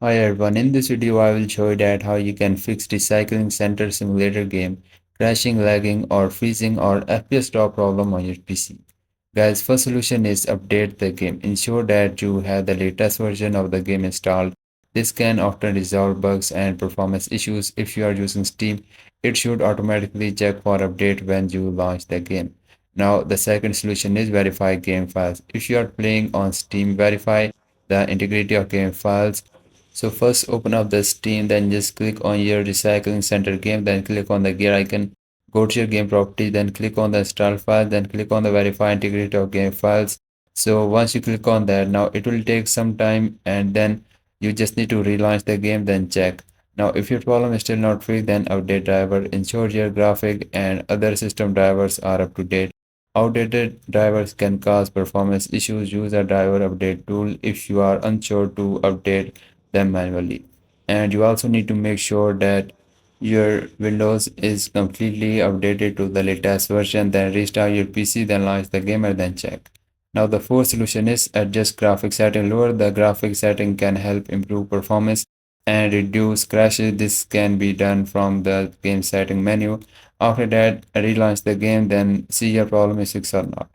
Hi everyone, in this video I will show you that how you can fix the Cycling Center Simulator game, crashing, lagging or freezing or FPS drop problem on your PC. Guys, first solution is update the game. Ensure that you have the latest version of the game installed. This can often resolve bugs and performance issues. If you are using Steam, it should automatically check for update when you launch the game. Now, the second solution is verify game files. If you are playing on Steam, verify the integrity of game files. So first open up the Steam, then just click on your Recycling Center game, then click on the gear icon, go to your game property, then click on the install file, then click on the verify integrity of game files. So once you click on that, now it will take some time and then you just need to relaunch the game, then check. Now if your problem is still not fixed, then update driver, ensure your graphic and other system drivers are up to date. Outdated drivers can cause performance issues. Use a driver update tool if you are unsure to update them manually. And you also need to make sure that your Windows is completely updated to the latest version, then restart your PC, then launch the game and then check. Now the fourth solution is adjust graphic setting. Lower the graphic setting can help improve performance and reduce crashes. This can be done from the game setting menu. After that, relaunch the game, then see your problem is fixed or not.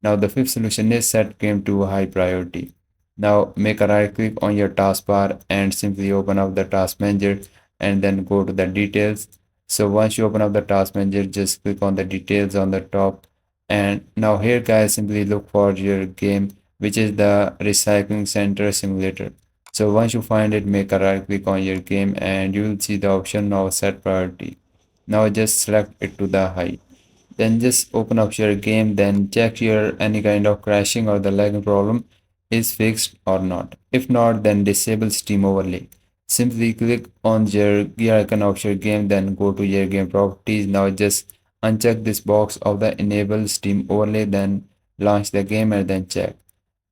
Now the fifth solution is set game to high priority. Now make a right click on your taskbar and simply open up the task manager and then go to the details. So once you open up the task manager, just click on the details on the top. And now here guys, simply look for your game, which is the Recycling Center Simulator. So once you find it, make a right click on your game and you will see the option of set priority. Now just select it to the high. Then just open up your game, then check your any kind of crashing or the lagging problem is fixed or not. If not, then disable Steam overlay. Simply click on your gear icon of your game, then go to your game properties. Now just uncheck this box of the enable Steam overlay, then launch the game and then check.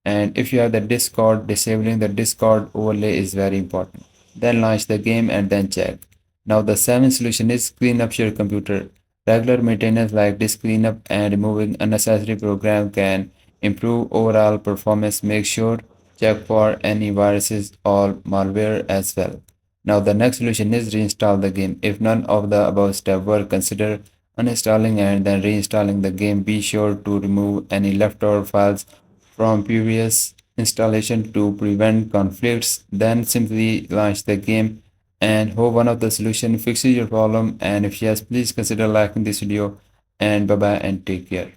And if you have the Discord, disabling the Discord overlay is very important. Then launch the game and then check. Now the seventh solution is clean up your computer. Regular maintenance like disk cleanup and removing unnecessary program can improve overall performance. Make sure check for any viruses or malware as well. Now the next solution is reinstall the game. If none of the above steps work, consider uninstalling and then reinstalling the game. Be sure to remove any leftover files from previous installation to prevent conflicts. Then simply launch the game and hope one of the solution fixes your problem. And if yes, please consider liking this video, and bye bye and take care.